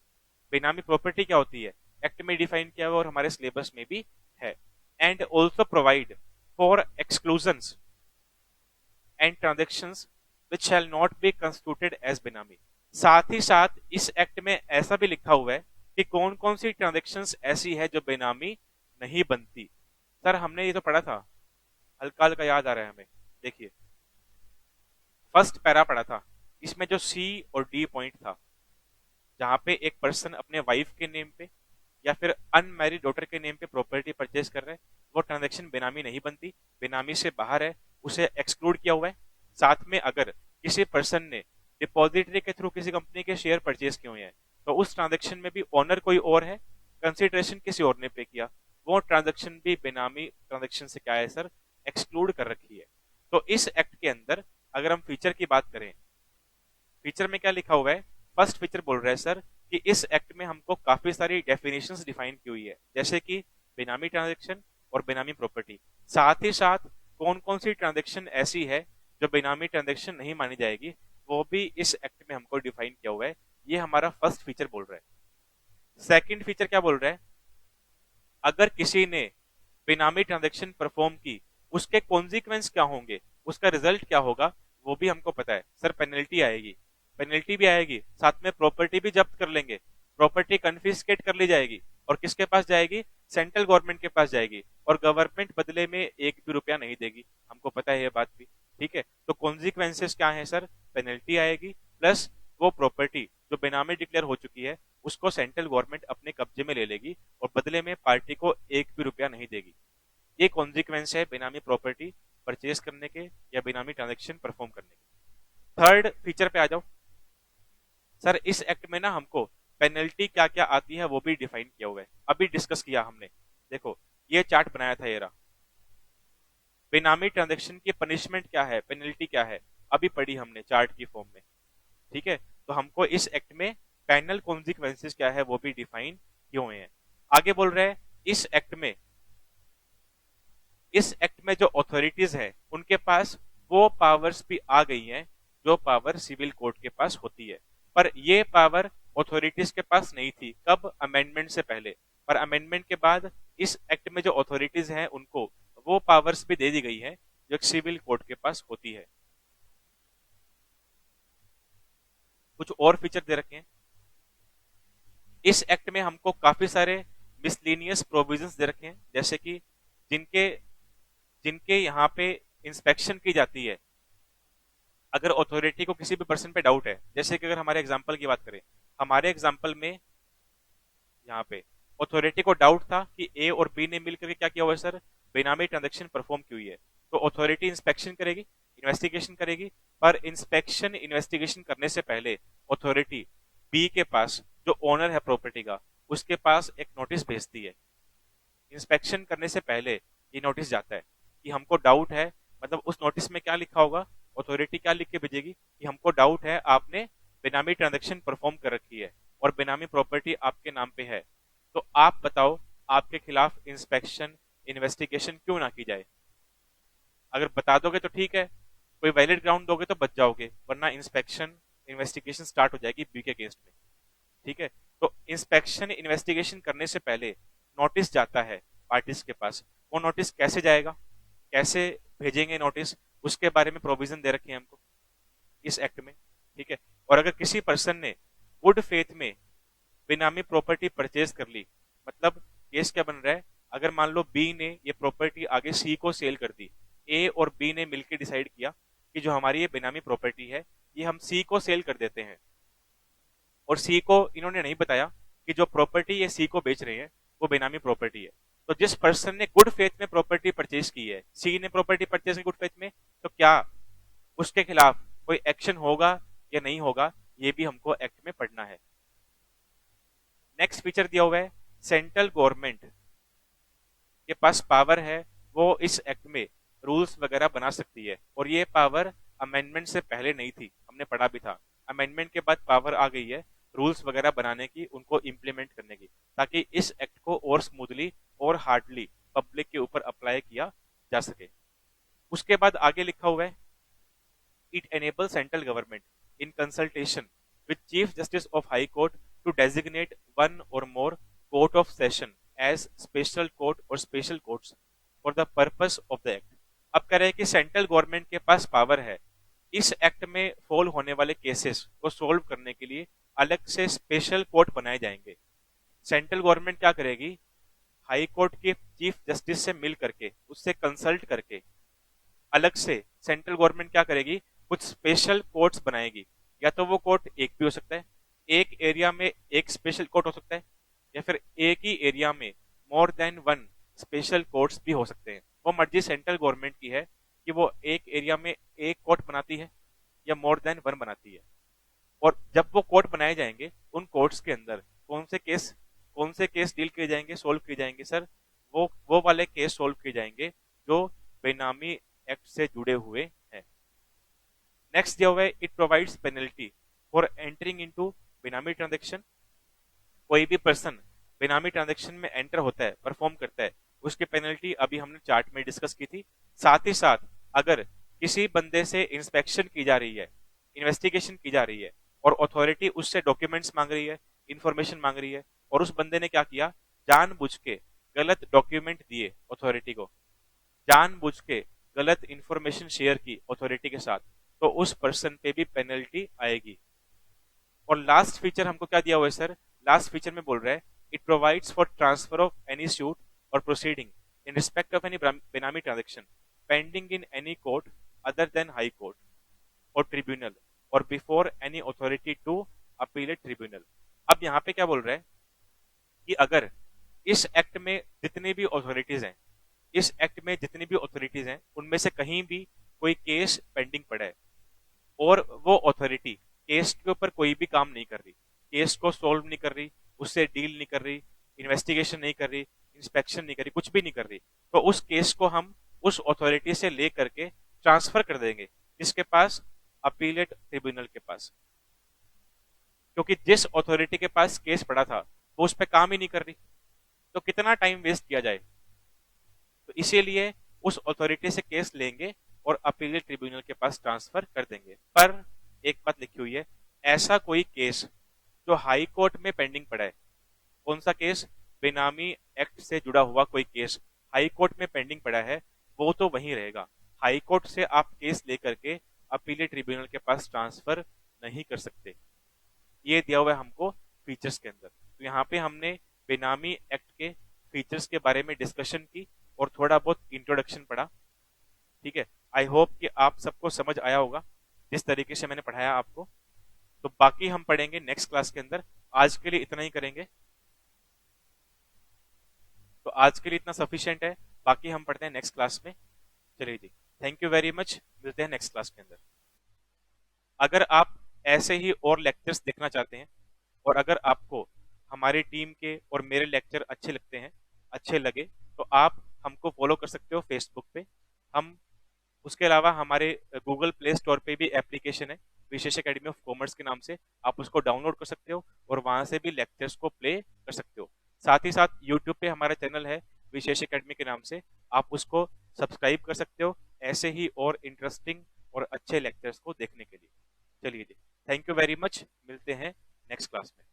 बेनामी प्रॉपर्टी क्या होती है एक्ट में डिफाइन किया हुआ और हमारे सिलेबस में भी है। And also provide for exclusions and transactions which shall not be constituted as benami. साथ ही साथ इस एक्ट में ऐसा भी लिखा हुआ है कि कौन कौन सी ट्रांजेक्शन्स ऐसी है जो बेनामी नहीं बनती। सर हमने ये तो पढ़ा था, हल्का हल्का याद आ रहा है हमें, देखिए फर्स्ट पैरा पढ़ा था, इसमें जो सी और डी पॉइंट था जहां पे एक पर्सन अपने वाइफ के नेम पे या फिर अनमैरिड डॉटर के नेम पे प्रॉपर्टी परचेज कर रहे हैं, वो ट्रांजैक्शन बेनामी नहीं बनती, बेनामी से बाहर है, उसे एक्सक्लूड किया हुआ है। साथ में अगर किसी पर्सन ने डिपॉजिटरी के थ्रू किसी कंपनी के शेयर परचेज किए हुए हैं तो उस ट्रांजैक्शन में भी ओनर कोई और है, कंसिडरेशन किसी और ने पे किया, वो ट्रांजैक्शन भी बेनामी ट्रांजैक्शन से क्या है सर, एक्सक्लूड कर रखी है। तो इस एक्ट के अंदर अगर हम फीचर की बात करें, फीचर में क्या लिखा हुआ है, फर्स्ट फीचर बोल रहा है सर कि इस एक्ट में हमको काफी सारी डेफिनेशंस डिफाइन की हुई है, जैसे कि बेनामी ट्रांजैक्शन और बेनामी प्रॉपर्टी। साथ ही साथ कौन कौन सी ट्रांजैक्शन ऐसी है जो बेनामी ट्रांजैक्शन नहीं मानी जाएगी वो भी इस एक्ट में हमको डिफाइन किया हुआ है। ये हमारा फर्स्ट फीचर बोल रहा है। सेकंड फीचर क्या बोल रहा है, अगर किसी ने बेनामी ट्रांजैक्शन परफॉर्म की उसके कॉन्सिक्वेंस क्या होंगे, उसका रिजल्ट क्या होगा वो भी हमको पता है सर, पेनल्टी आएगी, पेनल्टी भी आएगी, साथ में प्रॉपर्टी भी जब्त कर लेंगे, प्रॉपर्टी कन्फिस्केट कर ली जाएगी और किसके पास जाएगी, सेंट्रल गवर्नमेंट के पास जाएगी और गवर्नमेंट बदले में एक भी रुपया नहीं देगी, हमको पता है ये बात भी। ठीक है, तो कॉन्सिक्वेंसेस क्या है सर, पेनल्टी आएगी प्लस वो प्रॉपर्टी जो बेनामी डिक्लेयर हो चुकी है उसको सेंट्रल गवर्नमेंट अपने कब्जे में ले लेगी और बदले में पार्टी को एक भी रुपया नहीं देगी। ये कॉन्सिक्वेंस है बेनामी प्रॉपर्टी परचेज करने के या बेनामी ट्रांजैक्शन परफॉर्म करने के। थर्ड फीचर पे आ जाओ सर, इस एक्ट में ना हमको पेनल्टी क्या क्या आती है वो भी डिफाइन किया हुआ है, अभी डिस्कस किया हमने। देखो ये चार्ट बनाया था, ये रहा बेनामी ट्रांजैक्शन की पनिशमेंट क्या है, पेनल्टी क्या है, अभी पढ़ी हमने चार्ट की फॉर्म में। ठीक है, तो हमको इस एक्ट में पेनल कॉन्सिक्वेंसेस क्या है वो भी डिफाइन किए हुए हैं। आगे बोल रहे हैं इस एक्ट में जो अथॉरिटीज है उनके पास वो पावर्स भी आ गई हैं जो पावर सिविल कोर्ट के पास होती है, पर ये पावर अथॉरिटीज के पास नहीं थी, कब, अमेंडमेंट से पहले, पर अमेंडमेंट के बाद इस एक्ट में जो अथॉरिटीज हैं उनको वो पावर्स भी दे दी गई है जो सिविल कोर्ट के पास होती है। कुछ और फीचर दे रखे हैं इस एक्ट में, हमको काफी सारे मिसलिनियस प्रोविजंस दे रखे हैं, जैसे कि जिनके जिनके यहाँ पे इंस्पेक्शन की जाती है, अगर अथॉरिटी को किसी भी पर्सन पे डाउट है, जैसे कि अगर हमारे एग्जांपल की बात करें, हमारे एग्जांपल में यहाँ पे अथॉरिटी को डाउट था कि ए और बी ने मिलकर के क्या किया हुआ है सर, बेनामी ट्रांजैक्शन परफॉर्म की हुई है, तो अथॉरिटी इंस्पेक्शन करेगी, इन्वेस्टिगेशन करेगी, पर इंस्पेक्शन इन्वेस्टिगेशन करने से पहले अथॉरिटी बी के पास जो ओनर है प्रॉपर्टी का उसके पास एक नोटिस भेजती है। इंस्पेक्शन करने से पहले ये नोटिस जाता है कि हमको डाउट है, मतलब उस नोटिस में क्या लिखा होगा, अथॉरिटी क्या लिख के भेजेगी कि हमको डाउट है आपने बेनामी ट्रांजैक्शन परफॉर्म कर रखी है, और बेनामी प्रॉपर्टी आपके नाम पे है, तो आप बताओ आपके खिलाफ इंस्पेक्शन इन्वेस्टिगेशन क्यों ना की जाए? अगर बता दोगे तो ठीक है, कोई वैलिड ग्राउंड दोगे तो बच जाओगे, वरना इंस्पेक्शन इन्वेस्टिगेशन स्टार्ट हो जाएगी बी के अगेंस्ट में। ठीक है, तो इंस्पेक्शन इन्वेस्टिगेशन करने से पहले नोटिस जाता है पार्टीज के पास। वो नोटिस कैसे जाएगा, कैसे भेजेंगे नोटिस, उसके बारे में प्रोविजन दे रखी है हमको इस एक्ट में। ठीक है, और अगर किसी पर्सन ने गुड फेथ में बेनामी प्रॉपर्टी परचेज कर ली, मतलब केस क्या बन रहा है, अगर मान लो बी ने ये प्रॉपर्टी आगे सी को सेल कर दी, ए और बी ने मिलकर डिसाइड किया कि जो हमारी ये बेनामी प्रॉपर्टी है ये हम सी को सेल कर देते हैं, और सी को इन्होंने नहीं बताया कि जो प्रॉपर्टी ये सी को बेच रहे हैं वो बेनामी प्रॉपर्टी है। तो जिस पर्सन ने गुड फेथ में प्रॉपर्टी परचेज की है, सी ने प्रॉपर्टी परचेज की गुड फेथ में, तो क्या उसके खिलाफ कोई एक्शन होगा या नहीं होगा, ये भी हमको एक्ट में पढ़ना है। नेक्स्ट फीचर दिया हुआ है, सेंट्रल गवर्नमेंट के पास पावर है, वो इस एक्ट में रूल्स वगैरह बना सकती है, और ये पावर अमेंडमेंट से पहले नहीं थी, हमने पढ़ा भी था। अमेंडमेंट के बाद पावर आ गई है रूल्स वगैरह बनाने की, उनको इंप्लीमेंट करने की, ताकि इस एक्ट को और स्मूथली और हार्डली पब्लिक के ऊपर अप्लाई किया जा सके। उसके बाद आगे लिखा हुआ है, it enable central government in consultation with chief justice of high court to designate one or more court of session as special court or special courts for the purpose of the act. अब कह रहे हैं कि central government के पास power है इस act में fall होने वाले केसेस को सोल्व करने के लिए अलग से स्पेशल कोर्ट बनाए जाएंगे। सेंट्रल गवर्नमेंट क्या करेगी, हाई कोर्ट के चीफ जस्टिस से मिल करके, उससे कंसल्ट करके अलग से सेंट्रल गवर्नमेंट क्या करेगी, कुछ स्पेशल कोर्ट्स बनाएगी। या तो वो कोर्ट एक भी हो सकता है, एक एरिया में एक स्पेशल कोर्ट हो सकता है, या फिर एक ही एरिया में more than one special courts भी हो सकते हैं। वो मर्जी सेंट्रल गवर्नमेंट की है कि वो एक एरिया में एक कोर्ट बनाती है या मोर देन वन बनाती है। और जब वो कोर्ट बनाए जाएंगे, उन कोर्ट्स के अंदर कौन से केस डील किए जाएंगे, सोल्व किए जाएंगे सर, वो वाले केस सोल्व किए जाएंगे जो बेनामी एक्ट से जुड़े हुए हैं। नेक्स्ट दिया हुआ है, it provides penalty for entering into बेनामी ट्रांजैक्शन। कोई भी पर्सन बेनामी ट्रांजैक्शन में एंटर होता है, परफॉर्म करता है, उसकी पेनल्टी अभी हमने चार्ट में डिस्कस की थी। साथ ही साथ अगर किसी बंदे से इंस्पेक्शन की जा रही है, इन्वेस्टिगेशन की जा रही है, और अथॉरिटी उससे डॉक्यूमेंट्स मांग रही है, इंफॉर्मेशन मांग रही है, और उस बंदे ने क्या किया, जानबूझ के गलत डॉक्यूमेंट दिए अथॉरिटी को, जानबूझ के गलत इंफॉर्मेशन शेयर की अथॉरिटी के साथ, तो उस पर्सन पे भी पेनल्टी आएगी। और लास्ट फीचर हमको क्या दिया हुआ है सर, लास्ट फीचर में बोल रहा है, it provides for transfer of any suit or proceeding in respect of any benami transaction pending in any court other than high court or tribunal or before any authority to appellate tribunal. अब यहाँ पे क्या बोल रहा है कि अगर इस एक्ट में जितनी भी अथॉरिटीज हैं, इस एक्ट में जितनी भी अथॉरिटीज हैं, उनमें से कहीं भी कोई केस पेंडिंग पड़ा है और वो अथॉरिटी केस के ऊपर कोई भी काम नहीं कर रही, केस को सोल्व नहीं कर रही, उससे डील नहीं कर रही, इन्वेस्टिगेशन नहीं कर रही, इंस्पेक्शन नहीं कर रही, कुछ भी नहीं कर रही, तो उस केस को हम उस अथॉरिटी से ले करके ट्रांसफर कर देंगे किसके पास, अपीलेट ट्रिब्यूनल के पास। क्योंकि जिस अथॉरिटी के पास केस पड़ा था वो उस पर काम ही नहीं कर रही, तो कितना टाइम वेस्ट किया जाए, तो इसीलिए उस अथॉरिटी से केस लेंगे और अपीलेट ट्रिब्यूनल के पास ट्रांसफर कर देंगे। पर एक बात लिखी हुई है, ऐसा कोई केस जो हाई कोर्ट में पेंडिंग पड़ा है, कौन सा केस, बेनामी एक्ट से जुड़ा हुआ कोई केस हाई कोर्ट में पेंडिंग पड़ा है, वो तो वहीं रहेगा। हाई कोर्ट से आप केस लेकर के अपीलेट ट्रिब्यूनल के पास ट्रांसफर नहीं कर सकते। ये दिया हुआ है हमको फीचर्स के अंदर। तो यहाँ पे हमने बेनामी एक्ट के फीचर्स के बारे में डिस्कशन की और थोड़ा बहुत इंट्रोडक्शन पढ़ा। ठीक है, आई होप कि आप सबको समझ आया होगा जिस तरीके से मैंने पढ़ाया आपको। तो बाकी हम पढ़ेंगे नेक्स्ट क्लास के अंदर, आज के लिए इतना ही करेंगे। तो आज के लिए इतना सफिशिएंट है, बाकी हम पढ़ते हैं नेक्स्ट क्लास में। चलिए जी, थैंक यू वेरी मच, मिलते हैं नेक्स्ट क्लास के अंदर। अगर आप ऐसे ही और लेक्चर्स देखना चाहते हैं और अगर आपको हमारी टीम के और मेरे लेक्चर अच्छे लगते हैं, अच्छे लगे, तो आप हमको फॉलो कर सकते हो फेसबुक पे। हम उसके अलावा हमारे गूगल प्ले स्टोर पे भी एप्लीकेशन है विशेष एकेडमी ऑफ कॉमर्स के नाम से, आप उसको डाउनलोड कर सकते हो और वहां से भी लेक्चर्स को प्ले कर सकते हो। साथ ही साथ यूट्यूब पे हमारा चैनल है विशेष एकेडमी के नाम से, आप उसको सब्सक्राइब कर सकते हो ऐसे ही और इंटरेस्टिंग और अच्छे लेक्चर्स को देखने के लिए। चलिए जी, थैंक यू वेरी मच, मिलते हैं नेक्स्ट क्लास में।